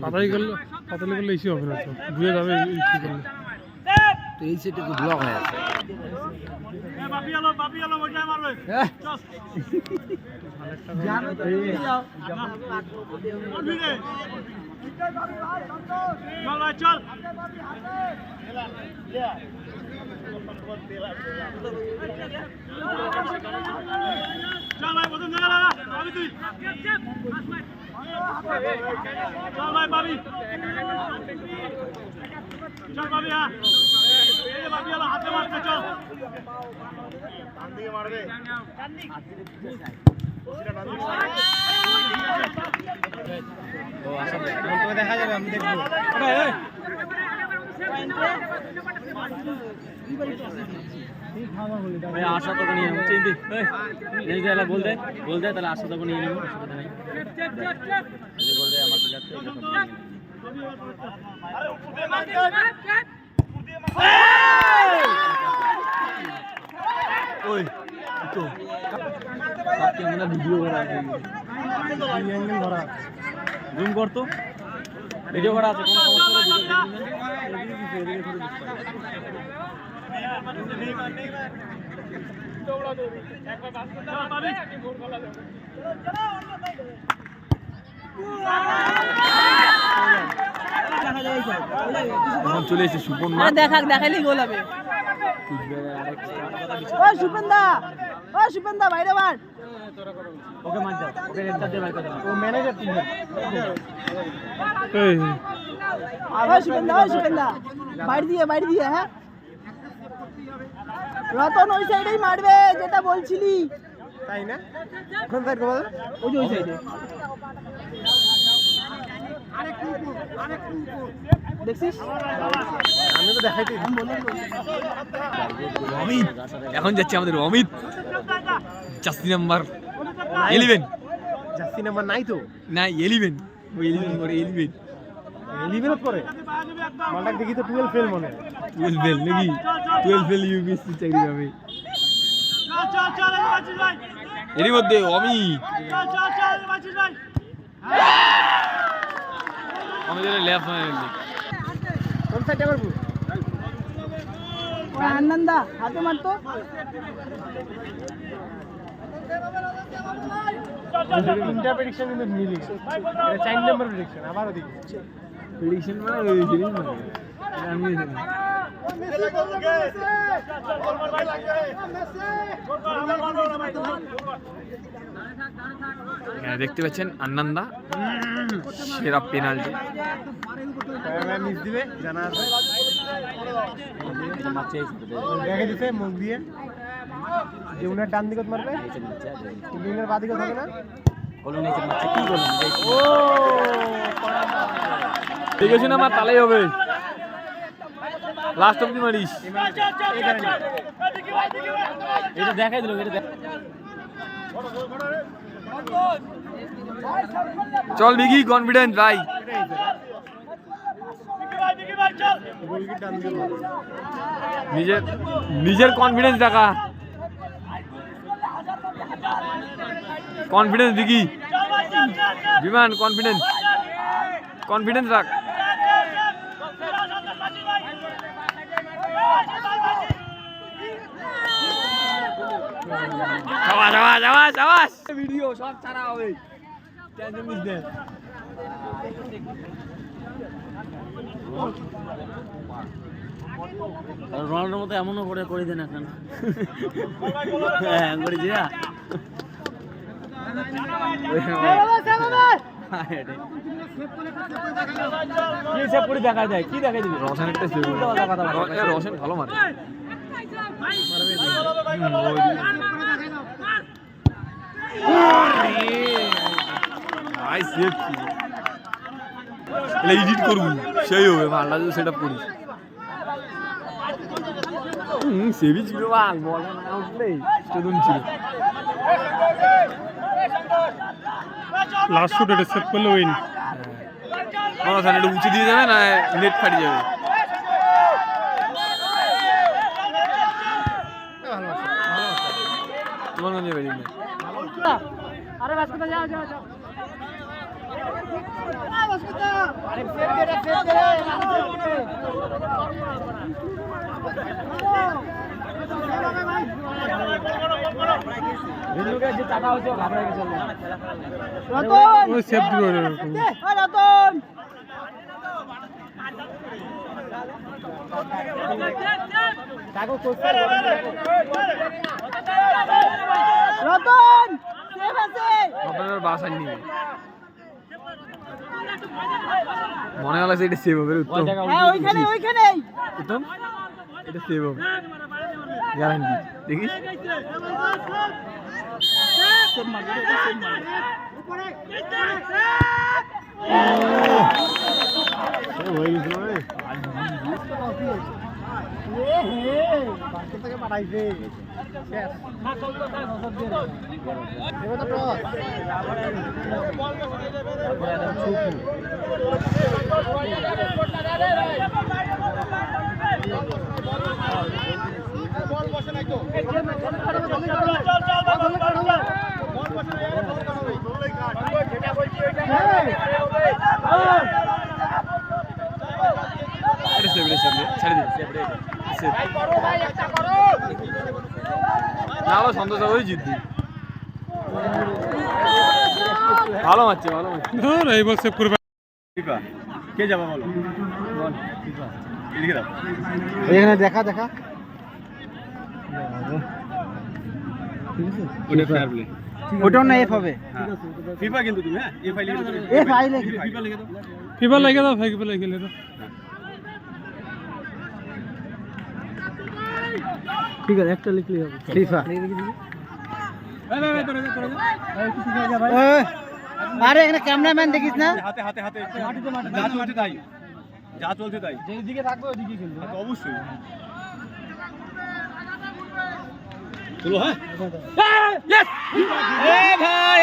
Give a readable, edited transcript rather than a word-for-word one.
পাতালি করলে ইস্যু হবে না তো ধুয়ে যাবে ইস্যু করলে তো এই সেটে তো ব্লক হয়ে আছে চল ভাই প্রথম জায়গা লাগা আমি তুই চল ভাই পাবি চল পাবি হ্যাঁ এই বাবি হলো হাতে মারতে চল ডান দিকে মারবে ও আশা তোমাকে দেখা যাবে আমি দেখব ভাই আশা তো নিয়ে নেব চিন্তি এই যে এলা বল দে তাহলে আশা তো নিয়ে নেব অসুবিধা নাই এই বল দে আমার প্লেয়ার তো আরে উপর দিয়ে মার ওই তো সব ক্যামেরা ভিডিও করা আছে এই অ্যাঙ্গেল ধরা জুম কর তো ভিডিও করা আছে কোনো সমস্যা নেই এখন চলে এসেছে সুপন মা দেখাইলে গোল হবে ও সুপেন দা বাইরে বার ওকে মার দাও ওকে রেডটা দে ভাই কথা ও ম্যানেজার টিম ও সুপেন দা বাইরে দিয়ে হ্যাঁ রতন ওই সাইডেই মারবে যেটা বলছিলি তাই না কোন সাইড বল ওই যে ওই সাইডে দেখছিস আমি তো দেখাইতে অমিত এখন যাচ্ছে আমাদের Amit jersey number 11 jersey number নাই তো না 11 ওই 11 করে 11 11 পরে মালটা দেখি তো 12 ফেল মনে 12 ফেল নাকি 12 ফেল ইউপিএসসি চাকরি পাবে চল বাঁচিস ভাই এর মধ্যে অমিত চল বাঁচিস ভাই আমাদের লেফট কোন সাইডে মারবো আনন্দা হাতে মারতো ইন্টারপ্রেডিকশন কিন্তু মিলি এটা 4 নাম্বার প্রেডিকশন আবার ওদিকে প্রেডিকশন মানে ওই জিনিস মানে আমি দেখতে পাচ্ছেন আনন্দা সেরা পেনাল্টি মিস দিবে জানা আছে দেখে দিতে মুখ দিয়ে যে উনার ডান দিকে মারবে উনার বাঁ দিকে থাকে না ও ঠিক আছে না আমার তালাই হবে লাস্ট অবধি মারিস এটা দেখাই দিল এটা চল বিগি কনফিডেন্স ভাই নিজের কনফিডেন্স দেখা কনফিডেন্স বিগি বিমান কনফিডেন্স রাখ সাবাস ভিডিও সব ছাড়া হবে টেনশন নিস না রোনাল্ডোর মতো এমনও করে দেন এখন হ্যাঁ করে দিয়া কি সেভ করে দেখা যায় কি দেখাই দিবি রোশন একটা সেভ রোশন ভালো মারে ভাই সেভ কি এডিট করবি সেই হবে মালটা যদি সেটআপ করিস সেভি ছিল বাল বল না উঠলে স্টেডিয়াম ছিল লাস্ট শুট এটা সেভ করলে উইন মনে হয় এটা উঁচু দিয়ে যাবে না নেট ফাটি যাবে তোমার বেরিয়ে নেই। আরে বাস্কেটে যাও যাও যাও বাস্কেটে আরে ফের দে ভিন্নুকের যে টাকা হচ্ছে ঘাবড়ে গেছে রতন ও সেফ দিল ওই রতন কাকু কোচে রতন সেভ আছে আপনার বাস আনি মনে হলো যে এটা সেভ হবে উত্তম হ্যাঁ ওইখানেই উত্তম এটা সেভ হবে গ্যারান্টি দেখিস সেভ মারবে সেভ মারবে হয়ে গেছিল রে বাস্কেট থেকে পাঠাইছে শেষ এবার তো টস বল বসে নাই তো চল বল বসে নাই দৌড়াই কাট যেটা বলছি ওইটা এটা সেভ ছেড়ে দিন সেভ না হলো সন্তোষ ওই জিতবি ভালো মারছে এইবার সেভ করবে ফিফা কে যাবে বলো বল ফিফা লিখে দাও এখানে দেখা ওটা ফেয়ার প্লে ওটাও না এফ হবে ফিফা কিন্তু তুমি হ্যাঁ এ ফাইল লিখে দাও এফ আইলে ফিফা লিখে দাও ফিফা লাগে দাও ফিফা লাগে দাও ঠিক আছে একটা লিখলেই হবে ফিফা আরে এখানে ক্যামেরাম্যান দেখিস না হাতে যা চলছে তাই যেদিকে থাকবে ওইদিকে খেলবে তো অবশ্যই চলো হ্যাঁ এ ভাই